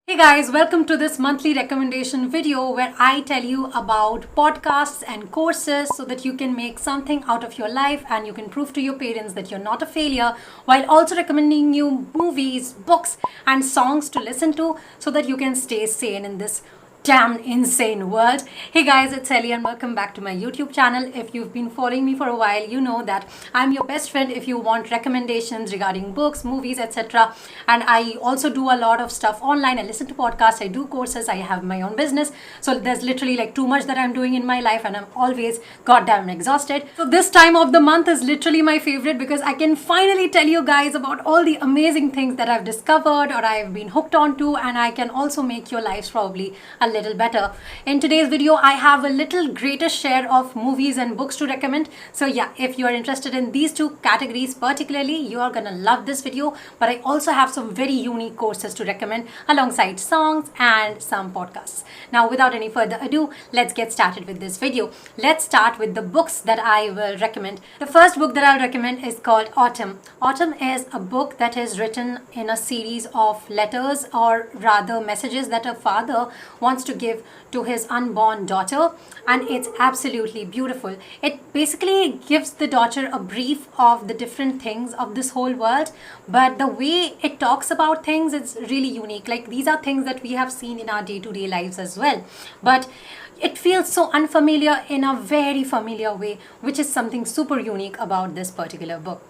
Hey guys, welcome to this monthly recommendation video where I tell you about podcasts and courses so that you can make something out of your life and you can prove to your parents that you're not a failure, while also recommending you movies, books, and songs to listen to so that you can stay sane in this damn insane world. Hey guys, it's Helly and welcome back to my YouTube channel. If you've been following me for a while, you know that I'm your best friend if you want recommendations regarding books, movies, etc. And I also do a lot of stuff online. I listen to podcasts, I do courses, I have my own business. So there's literally like too much that I'm doing in my life and I'm always goddamn exhausted. So this time of the month is literally my favorite because I can finally tell you guys about all the amazing things that I've discovered or I've been hooked onto, and I can also make your lives probably a little better. In today's video, I have a little greater share of movies and books to recommend. So yeah, if you are interested in these two categories particularly, you are gonna love this video. But I also have some very unique courses to recommend alongside songs and some podcasts. Now, without any further ado, let's get started with this video. Let's start with the books that I will recommend. The first book that I'll recommend is called Autumn. Autumn is a book that is written in a series of letters, or rather messages, that a father wants to give to his unborn daughter, and it's absolutely beautiful. It basically gives the daughter a brief of the different things of this whole world, but the way it talks about things is really unique. Like, these are things that we have seen in our day-to-day lives as well, but it feels so unfamiliar in a very familiar way, which is something super unique about this particular book.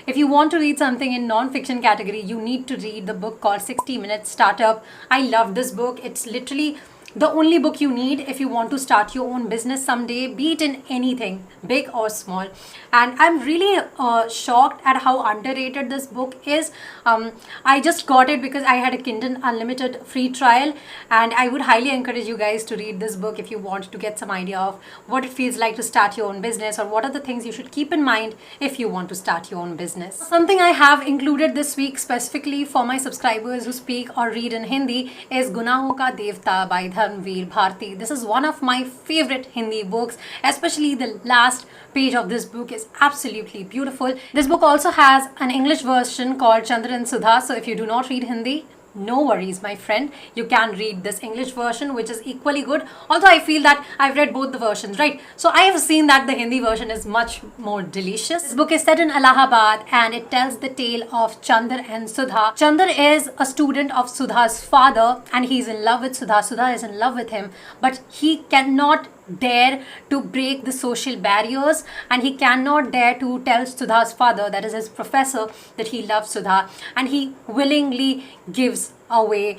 If you want to read something in non-fiction category, you need to read the book called 60 Minute Startup. I love this book. It's literally the only book you need if you want to start your own business someday, be it in anything, big or small. And I'm really shocked at how underrated this book is. I just got it because I had a Kindle Unlimited free trial, and I would highly encourage you guys to read this book if you want to get some idea of what it feels like to start your own business, or what are the things you should keep in mind if you want to start your own business. Something I have included this week specifically for my subscribers who speak or read in Hindi is Gunahon Ka Devta by Dharmveer Bharti. This is one of my favorite Hindi books, especially the last page of this book is absolutely beautiful. This book also has an English version called Chandra and Sudha, so if you do not read Hindi, no worries, my friend. You can read this English version, which is equally good. Although I feel that I've read both the versions, right? So I have seen that the Hindi version is much more delicious. This book is set in Allahabad and it tells the tale of Chandra and Sudha. Chandra is a student of Sudha's father and he's in love with Sudha. Sudha is in love with him, but he cannot dare to break the social barriers, and he cannot dare to tell Sudha's father, that is his professor, that he loves Sudha, and he willingly gives away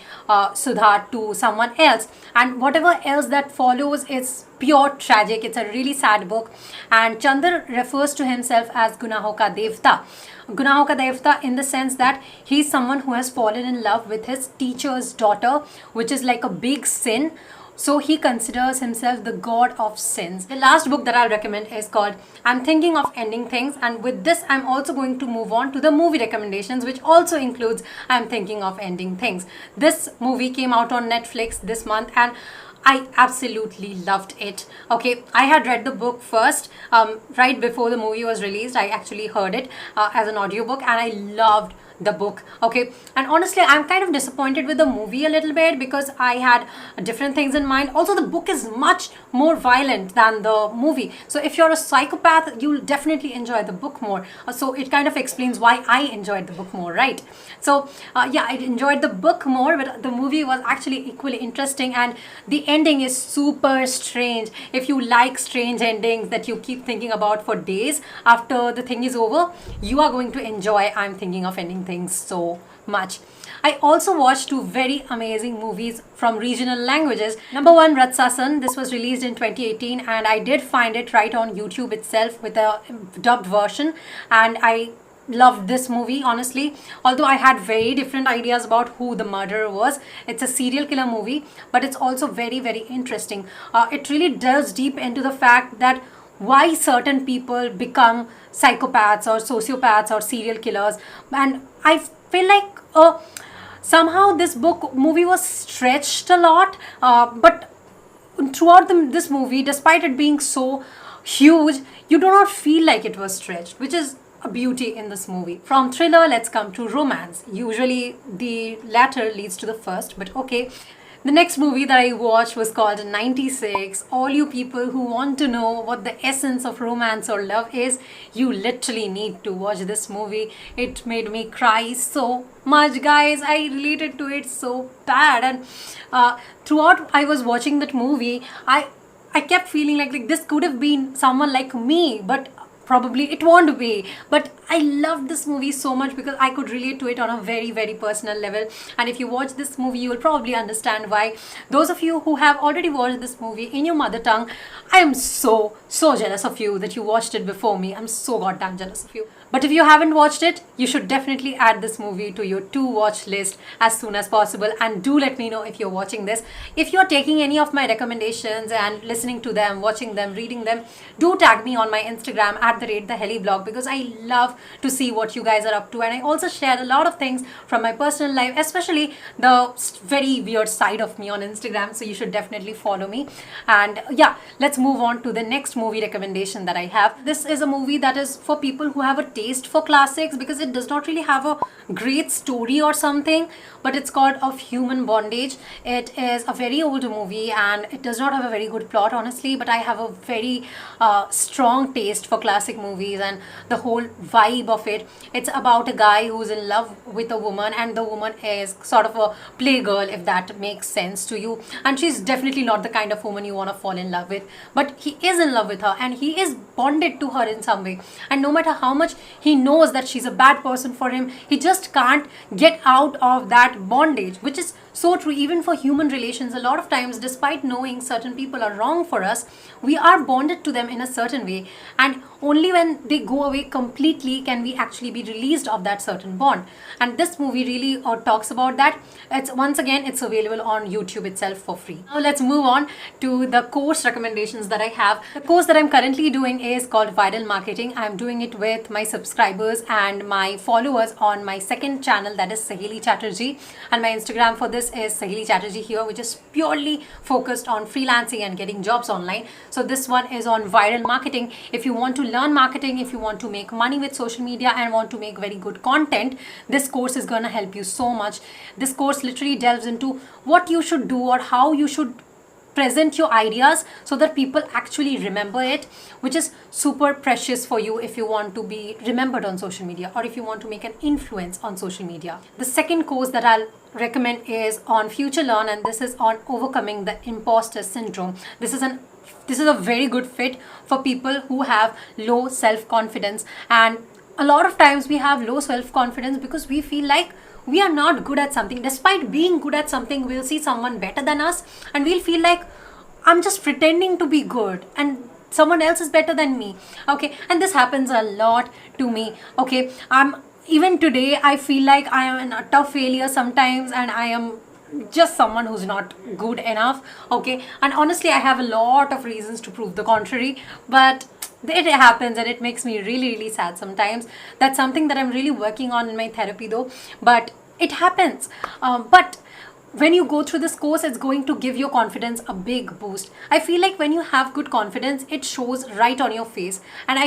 Sudha to someone else, and whatever else that follows is pure tragic. It's a really sad book, and Chandra refers to himself as Gunahon Ka Devta. Gunahon Ka Devta in the sense that he's someone who has fallen in love with his teacher's daughter, which is like a big sin. So he considers himself the god of sins. The last book that I'll recommend is called I'm Thinking of Ending Things, and with this I'm also going to move on to the movie recommendations, which also includes I'm Thinking of Ending Things. This movie came out on Netflix this month and I absolutely loved it. Okay, I had read the book first, right before the movie was released. I actually heard it as an audiobook and I loved the book. Okay, and honestly I'm kind of disappointed with the movie a little bit because I had different things in mind. Also, the book is much more violent than the movie, so if you're a psychopath you'll definitely enjoy the book more. So it kind of explains why I enjoyed the book more, right? So yeah, I enjoyed the book more, but the movie was actually equally interesting, and the ending is super strange. If you like strange endings that you keep thinking about for days after the thing is over, you are going to enjoy I'm Thinking of Ending Things so much. I also watched two very amazing movies from regional languages. Number one, Ratsasan. This was released in 2018 and I did find it right on YouTube itself with a dubbed version, and I loved this movie honestly, although I had very different ideas about who the murderer was. It's a serial killer movie, but it's also very, very interesting. It really delves deep into the fact that why certain people become psychopaths or sociopaths or serial killers, and I feel like somehow this movie was stretched a lot, but throughout this movie, despite it being so huge, you do not feel like it was stretched, which is a beauty in this movie. From thriller, let's come to romance. Usually the latter leads to the first, but okay. The next movie that I watched was called 96. All you people who want to know what the essence of romance or love is, you literally need to watch this movie. It made me cry so much, guys. I related to it so bad, and throughout I was watching that movie, I kept feeling like this could have been someone like me, but probably it won't be. But I loved this movie so much because I could relate to it on a very, very personal level. And if you watch this movie, you will probably understand why. Those of you who have already watched this movie in your mother tongue, I am so jealous of you that you watched it before me. I'm so goddamn jealous of you. But if you haven't watched it, you should definitely add this movie to your to watch list as soon as possible, and do let me know if you're watching this. If you're taking any of my recommendations and listening to them, watching them, reading them, do tag me on my Instagram at the Helly blog, because I love to see what you guys are up to, and I also share a lot of things from my personal life, especially the very weird side of me on Instagram. So you should definitely follow me. And yeah, let's move on to the next movie recommendation that I have. This is a movie that is for people who have a taste for classics, because it does not really have a great story or something, but it's called Of Human Bondage. It is a very old movie and it does not have a very good plot, honestly, but I have a very strong taste for classic movies and the whole vibe of it. It's about a guy who's in love with a woman, and the woman is sort of a playgirl, if that makes sense to you, and she's definitely not the kind of woman you want to fall in love with, but he is in love with her and he is bonded to her in some way, and no matter how much he knows that she's a bad person for him, he just can't get out of that bondage, which is so true even for human relations. A lot of times, despite knowing certain people are wrong for us, we are bonded to them in a certain way, and only when they go away completely can we actually be released of that certain bond. And this movie really talks about that. It's once again, it's available on YouTube itself for free. Now let's move on to the course recommendations that I have. The course that I'm currently doing is called Viral Marketing. I'm doing it with my subscribers and my followers on my second channel, that is Helly Chatterjee, and my Instagram for this is Helly Chatterjee here, which is purely focused on freelancing and getting jobs online. So this one is on viral marketing. If you want to learn marketing, if you want to make money with social media and want to make very good content, this course is going to help you so much. This course literally delves into what you should do or how you should present your ideas so that people actually remember it, which is super precious for you if you want to be remembered on social media or if you want to make an influence on social media. The second course that I'll recommend is on Future Learn, and this is on overcoming the imposter syndrome. This is a very good fit for people who have low self-confidence, and a lot of times we have low self-confidence because we feel like we are not good at something. Despite being good at something, we'll see someone better than us and we'll feel like, I'm just pretending to be good and someone else is better than me. Okay, and this happens a lot to me. Okay, even today I feel like I am an utter failure sometimes, and I am just someone who's not good enough. Okay, and honestly I have a lot of reasons to prove the contrary, but it happens and it makes me really, really sad sometimes. That's something that I'm really working on in my therapy though, but it happens. But when you go through this course, it's going to give your confidence a big boost. I feel like when you have good confidence, it shows right on your face, and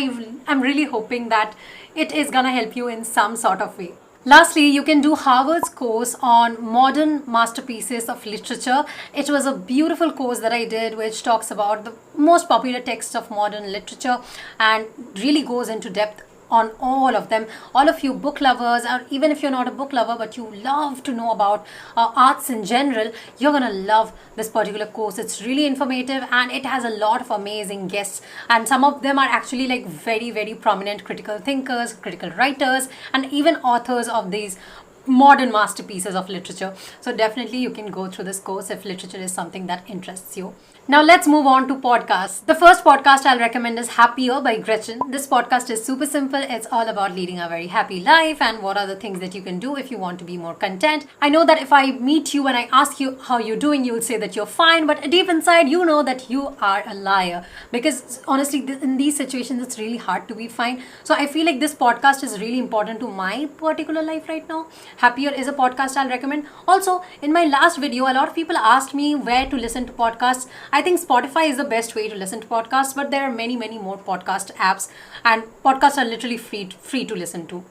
I'm really hoping that it is gonna help you in some sort of way. Lastly, you can do Harvard's course on modern masterpieces of literature. It was a beautiful course that I did, which talks about the most popular texts of modern literature and really goes into depth on all of them. All of you book lovers, or even if you're not a book lover but you love to know about arts in general, you're gonna love this particular course. It's really informative and it has a lot of amazing guests, and some of them are actually like very, very prominent critical thinkers, critical writers, and even authors of these modern masterpieces of literature. So definitely you can go through this course if literature is something that interests you. Now let's move on to podcasts. The first podcast I'll recommend is Happier by Gretchen. This podcast is super simple. It's all about leading a very happy life and what are the things that you can do if you want to be more content. I know that if I meet you and I ask you how you're doing, you'll say that you're fine, but deep inside you know that you are a liar, because honestly in these situations it's really hard to be fine. So I feel like this podcast is really important to my particular life right now. Happier is a podcast I'll recommend. Also, in my last video, a lot of people asked me where to listen to podcasts. I think Spotify is the best way to listen to podcasts, but there are many, many more podcast apps, and podcasts are literally free to listen to.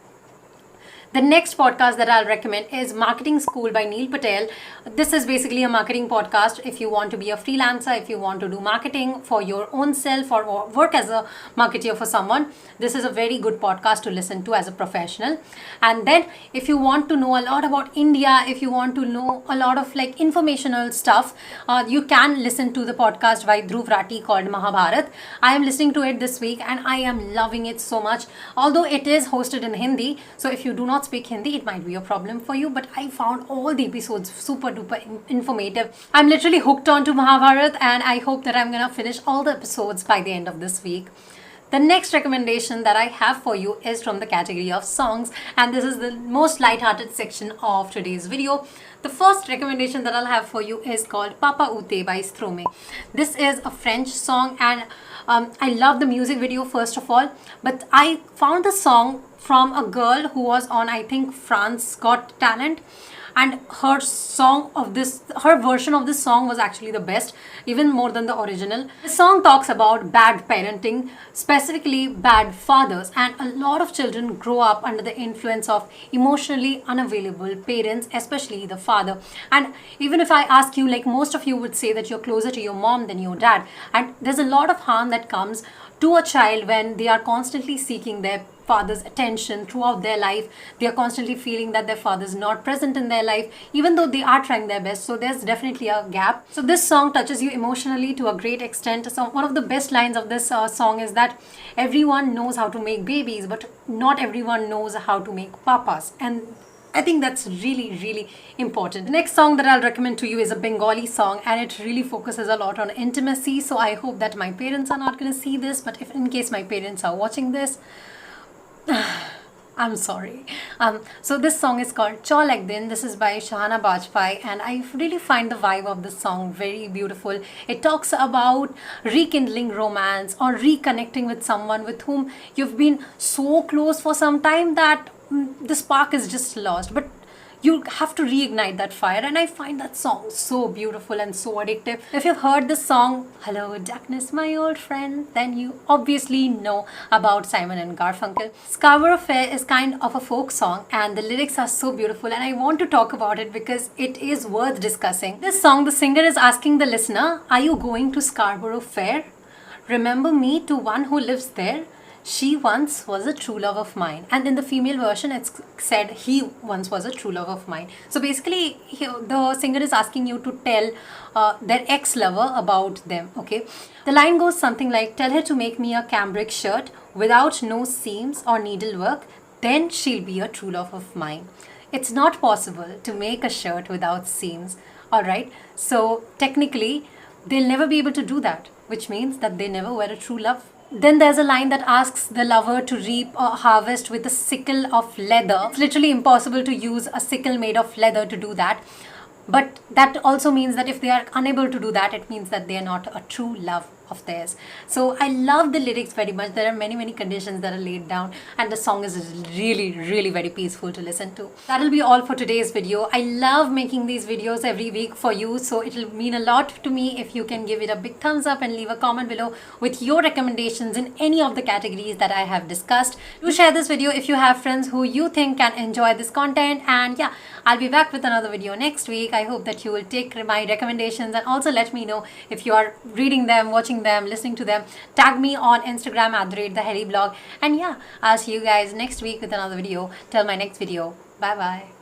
The next podcast that I'll recommend is Marketing School by Neil Patel. This is basically a marketing podcast. If you want to be a freelancer, if you want to do marketing for your own self or work as a marketer for someone, this is a very good podcast to listen to as a professional. And then if you want to know a lot about India, if you want to know a lot of like informational stuff, you can listen to the podcast by Dhruv Rathi called Mahabharat. I am listening to it this week and I am loving it so much. Although it is hosted in Hindi, so if you do not speak Hindi, it might be a problem for you, but I found all the episodes super duper informative. I'm literally hooked on to Mahabharat, and I hope that I'm gonna finish all the episodes by the end of this week. The next recommendation that I have for you is from the category of songs, and this is the most light-hearted section of today's video. The first recommendation that I'll have for you is called Papa Ute by Strome. This is a French song, and I love the music video first of all, but I found the song from a girl who was on, I think, France Got Talent, and her version of this song was actually the best, even more than the original. The song talks about bad parenting, specifically bad fathers, and a lot of children grow up under the influence of emotionally unavailable parents, especially the father. And even if I ask you, like most of you would say that you're closer to your mom than your dad, and there's a lot of harm that comes to a child when they are constantly seeking their father's attention throughout their life. They are constantly feeling that their father is not present in their life, even though they are trying their best. So there's definitely a gap. So this song touches you emotionally to a great extent. So one of the best lines of this song is that everyone knows how to make babies, but not everyone knows how to make papas. And I think that's really, really important. The next song that I'll recommend to you is a Bengali song, and it really focuses a lot on intimacy. So I hope that my parents are not going to see this, but if in case my parents are watching this, I'm sorry. So this song is called Chaw Lag Din. This is by Shahana Bajpai, and I really find the vibe of this song very beautiful. It talks about rekindling romance or reconnecting with someone with whom you've been so close for some time that the spark is just lost, but you have to reignite that fire. And I find that song so beautiful and so addictive. If you've heard this song, Hello Darkness My Old Friend, then you obviously know about Simon and Garfunkel. Scarborough Fair is kind of a folk song, and the lyrics are so beautiful, and I want to talk about it because it is worth discussing. This song, the singer is asking the listener, are you going to Scarborough Fair? Remember me to one who lives there? She once was a true love of mine. And in the female version, it's said he once was a true love of mine. So basically, the singer is asking you to tell their ex-lover about them, okay? The line goes something like, tell her to make me a cambric shirt without no seams or needlework, then she'll be a true love of mine. It's not possible to make a shirt without seams, alright? So technically, they'll never be able to do that, which means that they never were a true love. Then there's a line that asks the lover to reap a harvest with a sickle of leather. It's literally impossible to use a sickle made of leather to do that. But that also means that if they are unable to do that, it means that they are not a true love of theirs. So I love the lyrics very much. There are many, many conditions that are laid down, and the song is really, really very peaceful to listen to. That'll be all for today's video. I love making these videos every week for you, so it'll mean a lot to me if you can give it a big thumbs up and leave a comment below with your recommendations in any of the categories that I have discussed. Do share this video if you have friends who you think can enjoy this content, and yeah, I'll be back with another video next week. I hope that you will take my recommendations and also let me know if you are reading them, watching them, listening to them. Tag me on Instagram at the Helly blog. And yeah, I'll see you guys next week with another video. Till my next video. Bye bye.